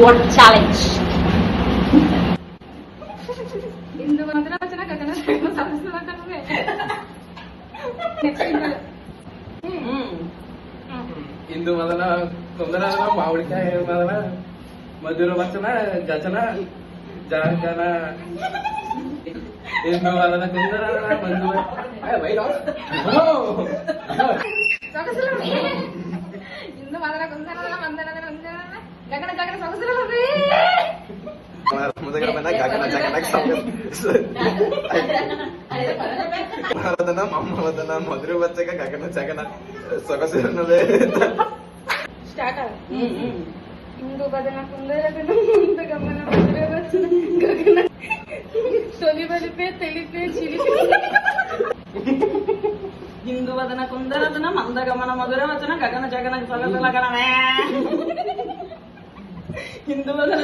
What challenge. ఇందు వదన కొందర మామిడికాయ వదన మధుర వచన గచన జాగన ఇందు వదన కొందర మందు ఇందు వదన కొందర మందన గగన జగన సొగసులు అమ్మ వదన మధుర వచ్చక గగన జగన సొగసున్నదే ఇందు వదన కుందర గమన మధుర వచ్చిన గగన తొలి బలిపే తెలిపే చిలిపి హిందూ వదన కుందరదన మందగమన మధుర వచన గగన జగన సొగసుల గణమే హిందూ వదన